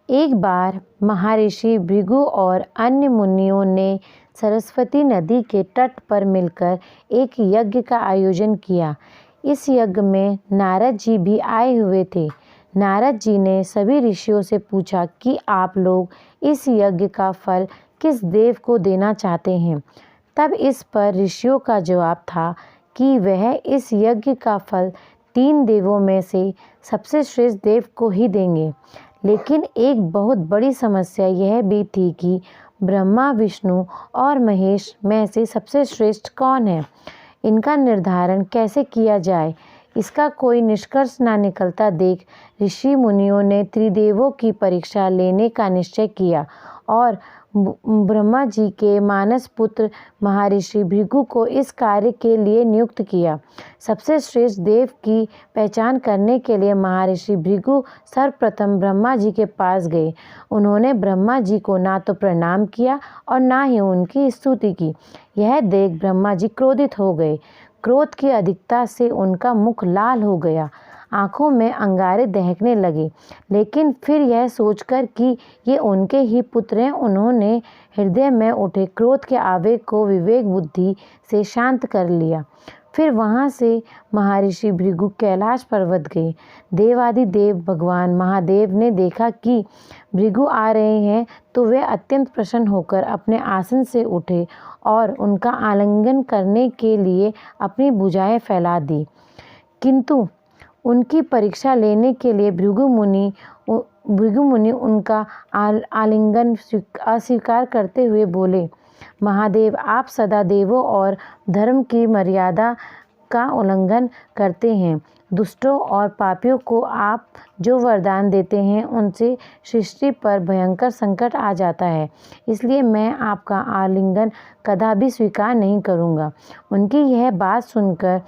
एक बार महर्षि भृगु और अन्य मुनियों ने सरस्वती नदी के तट पर मिलकर एक यज्ञ का आयोजन किया। इस यज्ञ में नारद जी भी आए हुए थे। नारद जी ने सभी ऋषियों से पूछा कि आप लोग इस यज्ञ का फल किस देव को देना चाहते हैं। तब इस पर ऋषियों का जवाब था कि वह इस यज्ञ का फल 3 देवों में से सबसे श्रेष्ठ देव को ही देंगे। लेकिन एक बहुत बड़ी समस्या यह भी थी कि ब्रह्मा, विष्णु और महेश में से सबसे श्रेष्ठ कौन है, इनका निर्धारण कैसे किया जाए, इसका कोई निष्कर्ष ना निकलता देख ऋषि मुनियों ने त्रिदेवों की परीक्षा लेने का निश्चय किया और ब्रह्मा जी के मानस पुत्र महर्षि भृगु को इस कार्य के लिए नियुक्त किया। सबसे श्रेष्ठ देव की पहचान करने के लिए महर्षि भृगु सर्वप्रथम ब्रह्मा जी के पास गए। उन्होंने ब्रह्मा जी को ना तो प्रणाम किया और ना ही उनकी स्तुति की। यह देख ब्रह्मा जी क्रोधित हो गए। क्रोध की अधिकता से उनका मुख लाल हो गया, आंखों में अंगारे दहकने लगे। लेकिन फिर यह सोचकर कि ये उनके ही पुत्र हैं, उन्होंने हृदय में उठे क्रोध के आवेग को विवेक बुद्धि से शांत कर लिया। फिर वहाँ से महर्षि भृगु कैलाश पर्वत गए। देवादिदेव भगवान महादेव ने देखा कि भृगु आ रहे हैं तो वे अत्यंत प्रसन्न होकर अपने आसन से उठे और उनका आलिंगन करने के लिए अपनी भुजाएं फैला दी। किंतु उनकी परीक्षा लेने के लिए भृगु मुनि उनका आलिंगन अस्वीकार करते हुए बोले, महादेव, आप सदा देवों और धर्म की मर्यादा का उल्लंघन करते हैं। दुष्टों और पापियों को आप जो वरदान देते हैं उनसे सृष्टि पर भयंकर संकट आ जाता है, इसलिए मैं आपका आलिंगन कदापि स्वीकार नहीं करूँगा। उनकी यह बात सुनकर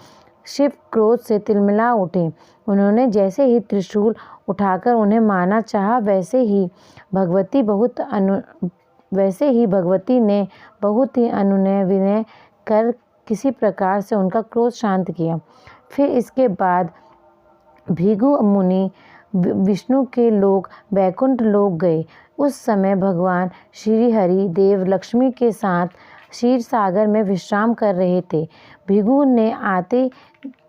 शिव क्रोध से तिलमिला उठे। उन्होंने जैसे ही त्रिशूल उठाकर उन्हें मारना चाहा, वैसे ही भगवती ने बहुत ही अनुनय विनय कर किसी प्रकार से उनका क्रोध शांत किया। फिर इसके बाद भृगु मुनि विष्णु के लोक वैकुंठ लोक गए। उस समय भगवान श्री हरि देव लक्ष्मी के साथ क्षीर सागर में विश्राम कर रहे थे। भृगु ने आते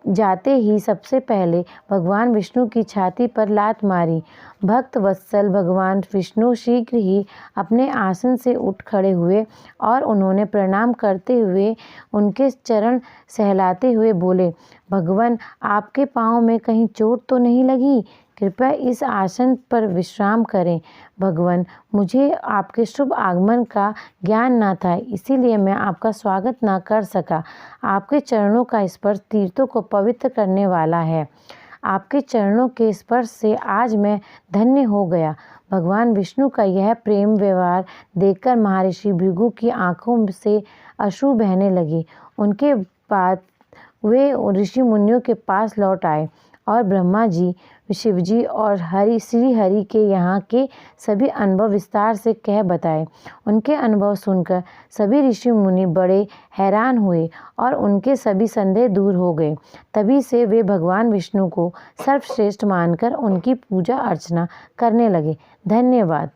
जाते ही सबसे पहले भगवान विष्णु की छाती पर लात मारी। भक्त वत्सल भगवान विष्णु शीघ्र ही अपने आसन से उठ खड़े हुए और उन्होंने प्रणाम करते हुए उनके चरण सहलाते हुए बोले, भगवान, आपके पाँव में कहीं चोट तो नहीं लगी? कृपया इस आसन पर विश्राम करें। भगवान, मुझे आपके शुभ आगमन का ज्ञान न था, इसीलिए मैं आपका स्वागत न कर सका। आपके चरणों का स्पर्श तीर्थों को पवित्र करने वाला है। आपके चरणों के स्पर्श से आज मैं धन्य हो गया। भगवान विष्णु का यह प्रेम व्यवहार देखकर महर्षि भृगु की आंखों से अश्रु बहने लगे। उनके बाद वे ऋषि मुनियों के पास लौट आए और ब्रह्मा जी, शिव जी और श्री हरि के यहाँ के सभी अनुभव विस्तार से कह बताए। उनके अनुभव सुनकर सभी ऋषि मुनि बड़े हैरान हुए और उनके सभी संदेह दूर हो गए। तभी से वे भगवान विष्णु को सर्वश्रेष्ठ मानकर उनकी पूजा अर्चना करने लगे। धन्यवाद।